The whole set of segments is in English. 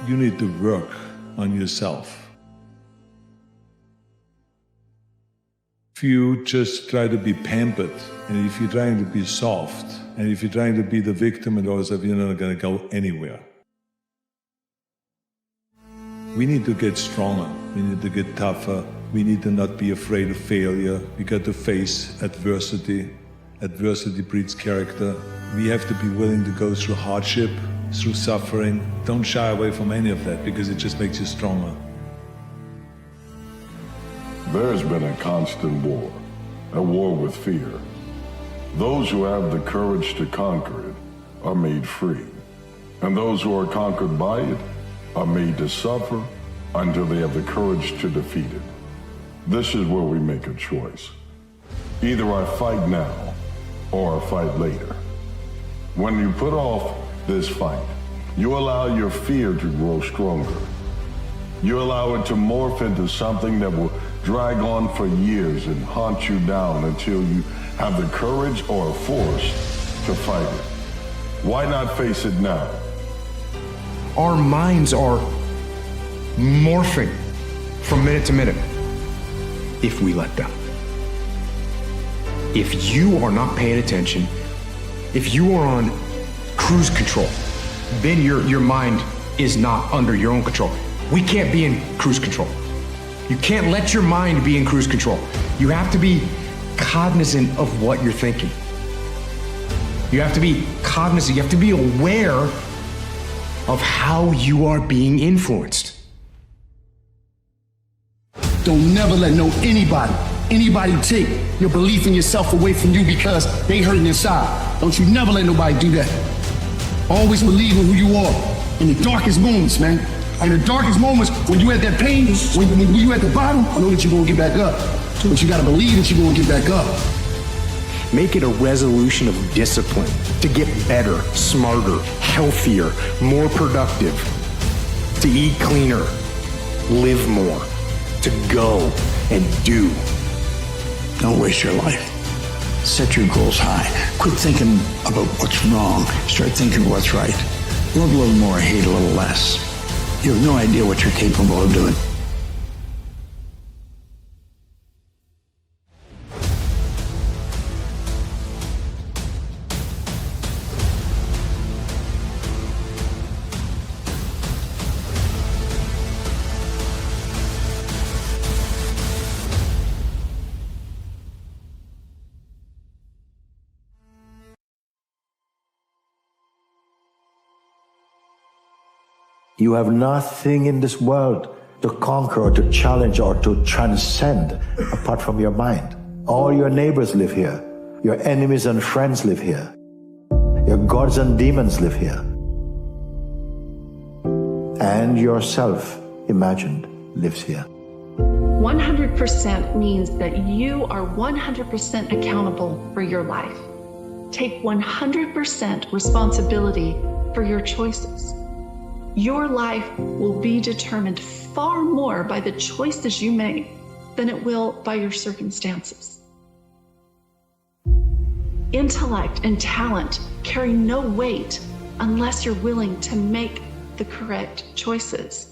You need to work on yourself. If you just try to be pampered, and if you're trying to be soft, and if you're trying to be the victim and all stuff, you're not going to go anywhere. We need to get stronger. We need to get tougher. We need to not be afraid of failure. We got to face adversity. Adversity breeds character. We have to be willing to go through hardship, through suffering. Don't shy away from any of that because it just makes you stronger. There's been a constant war, a war with fear. Those who have the courage to conquer it are made free, and those who are conquered by it are made to suffer until they have the courage to defeat it. This is where we make a choice. Either I fight now or I fight later. When you put off this fight, you allow your fear to grow stronger. You allow it to morph into something that will drag on for years and haunt you down until you have the courage or force to fight it. Why not face it now? Our minds are morphing from minute to minute if we let them. If you are not paying attention, if you are on cruise control, then your mind is not under your own control. We can't be in cruise control. You can't let your mind be in cruise control. You have to be cognizant of what you're thinking. You have to be cognizant, you have to be aware of how you are being influenced. Don't never let anybody take your belief in yourself away from you because they hurting inside. Don't you never let nobody do that. Always believe in who you are in the darkest moments, man. In the darkest moments, when you at that pain, when you at the bottom, I know that you're gonna get back up. But you gotta believe that you're gonna get back up. Make it a resolution of discipline to get better, smarter, healthier, more productive, to eat cleaner, live more, to go and do. Don't waste your life. Set your goals high. Quit thinking about what's wrong. Start thinking what's right. Love a little more, hate a little less. You have no idea what you're capable of doing. You have nothing in this world to conquer or to challenge or to transcend apart from your mind. All your neighbors live here. Your enemies and friends live here. Your gods and demons live here. And yourself, imagined, lives here. 100% means that you are 100% accountable for your life. Take 100% responsibility for your choices. Your life will be determined far more by the choices you make than it will by your circumstances. Intellect and talent carry no weight unless you're willing to make the correct choices.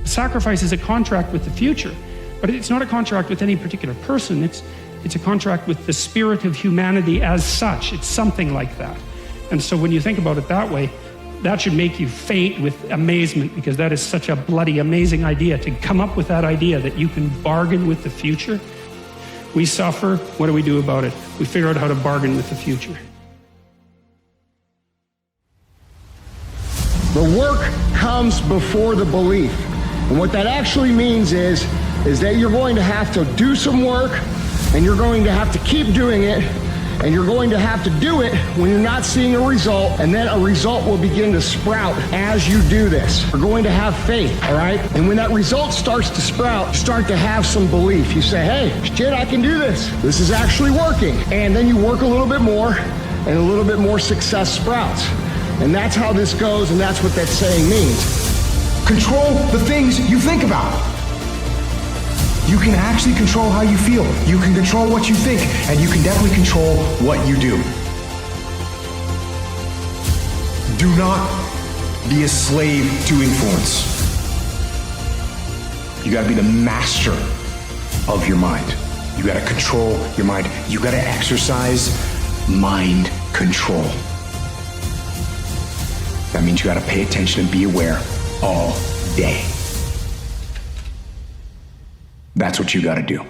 Sacrifice is a contract with the future, but it's not a contract with any particular person. It's a contract with the spirit of humanity as such. It's something like that. And so when you think about it that way, that should make you faint with amazement, because that is such a bloody amazing idea, to come up with that idea that you can bargain with the future. We suffer, what do we do about it? We figure out how to bargain with the future. The work comes before the belief. And what that actually means is that you're going to have to do some work, and you're going to have to keep doing it, and you're going to have to do it when you're not seeing a result, and then a result will begin to sprout as you do this. You're going to have faith, all right? And when that result starts to sprout, you start to have some belief. You say, hey, shit, I can do this. This is actually working. And then you work a little bit more, and a little bit more success sprouts. And that's how this goes, and that's what that saying means. Control the things you think about. You can actually control how you feel. You can control what you think, and you can definitely control what you do. Do not be a slave to influence. You gotta be the master of your mind. You gotta control your mind. You gotta exercise mind control. That means you gotta pay attention and be aware all day. That's what you gotta do.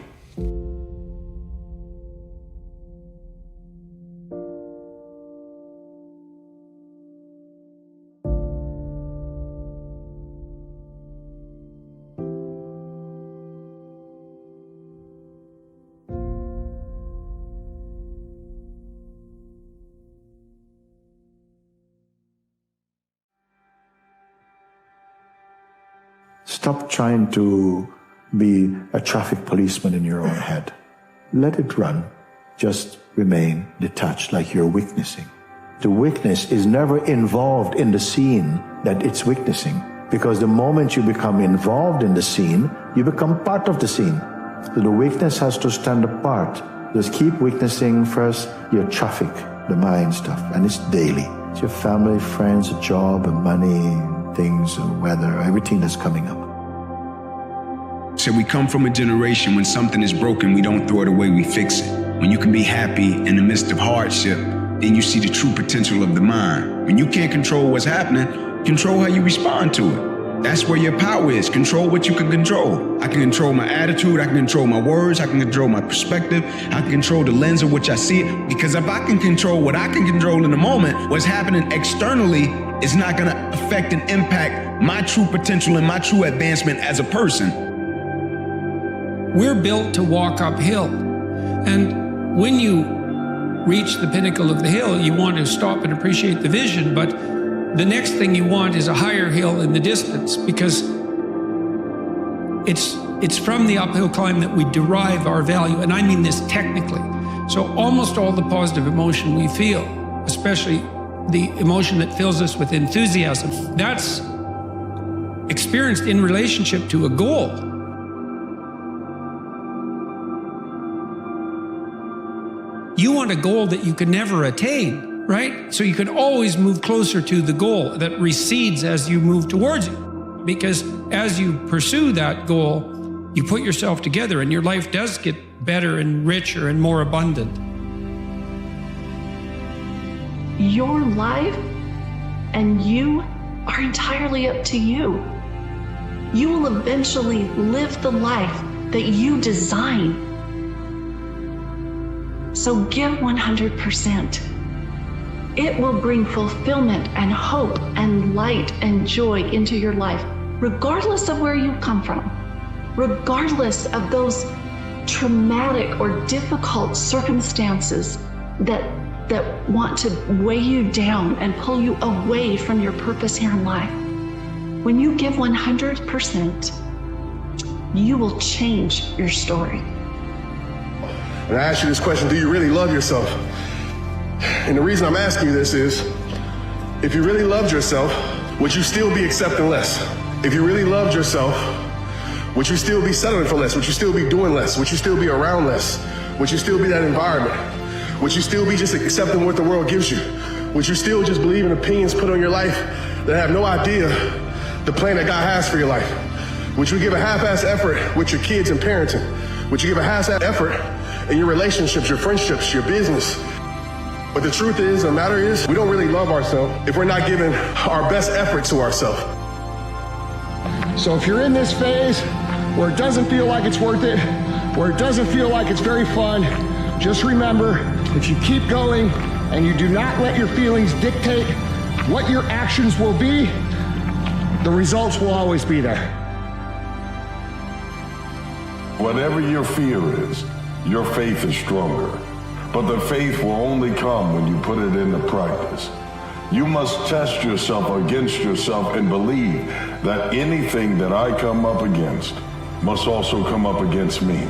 Stop trying to be a traffic policeman in your own head. Let it run. Just remain detached like you're witnessing. The witness is never involved in the scene that it's witnessing, because the moment you become involved in the scene, you become part of the scene. So the witness has to stand apart. Just keep witnessing first your traffic, the mind stuff, and it's daily. It's your family, friends, a job, and money, things, and weather, everything that's coming up. So we come from a generation when something is broken, we don't throw it away, we fix it. When you can be happy in the midst of hardship, then you see the true potential of the mind. When you can't control what's happening, control how you respond to it. That's where your power is. Control what you can control. I can control my attitude, I can control my words, I can control my perspective, I can control the lens of which I see it. Because if I can control what I can control in the moment, what's happening externally is not gonna affect and impact my true potential and my true advancement as a person. We're built to walk uphill. And when you reach the pinnacle of the hill, you want to stop and appreciate the vision, but the next thing you want is a higher hill in the distance, because it's from the uphill climb that we derive our value, and I mean this technically. So almost all the positive emotion we feel, especially the emotion that fills us with enthusiasm, that's experienced in relationship to a goal. You want a goal that you can never attain, right? So you can always move closer to the goal that recedes as you move towards it. Because as you pursue that goal, you put yourself together and your life does get better and richer and more abundant. Your life and you are entirely up to you. You will eventually live the life that you design. So give 100%. It will bring fulfillment and hope and light and joy into your life, regardless of where you come from, regardless of those traumatic or difficult circumstances that want to weigh you down and pull you away from your purpose here in life. When you give 100%, you will change your story. And I ask you this question, do you really love yourself? And the reason I'm asking you this is, if you really loved yourself, would you still be accepting less? If you really loved yourself, would you still be settling for less? Would you still be doing less? Would you still be around less? Would you still be that environment? Would you still be just accepting what the world gives you? Would you still just believe in opinions put on your life that have no idea the plan that God has for your life? Would you give a half-ass effort with your kids and parenting? Would you give a half-ass effort in your relationships, your friendships, your business? But the truth is, the matter is, we don't really love ourselves if we're not giving our best effort to ourselves. So if you're in this phase where it doesn't feel like it's worth it, where it doesn't feel like it's very fun, just remember, if you keep going and you do not let your feelings dictate what your actions will be, the results will always be there. Whatever your fear is, your faith is stronger. But the faith will only come when you put it into practice. You must test yourself against yourself and believe that anything that I come up against must also come up against me.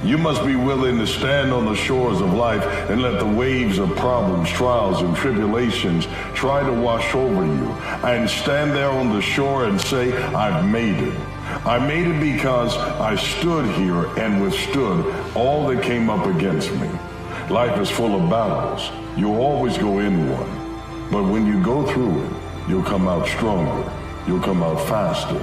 You must be willing to stand on the shores of life and let the waves of problems, trials, and tribulations try to wash over you, and stand there on the shore and say, I've made it. I made it because I stood here and withstood all that came up against me. Life is full of battles. You'll always go in one. But when you go through it, you'll come out stronger. You'll come out faster.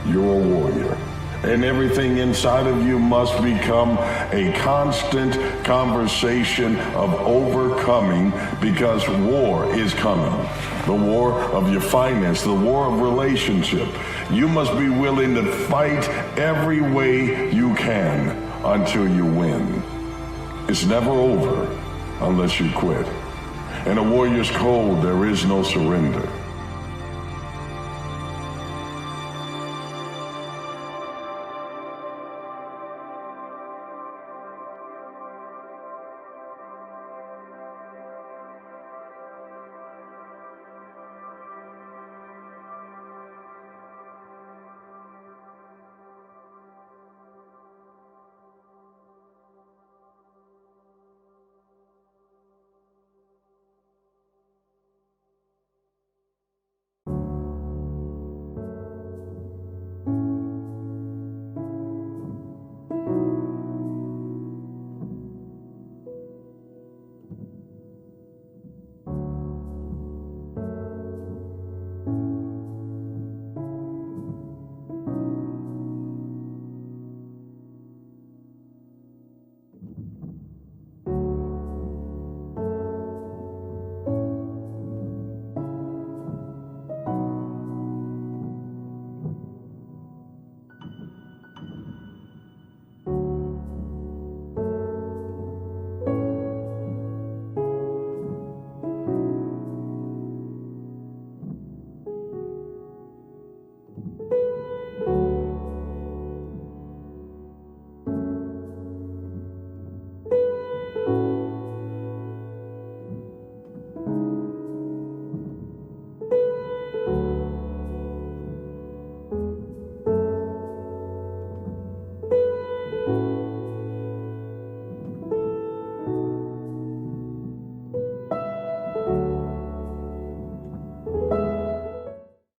You're a warrior. And everything inside of you must become a constant conversation of overcoming, because war is coming. The war of your finance, the war of relationship. You must be willing to fight every way you can until you win. It's never over unless you quit. In a warrior's code, there is no surrender.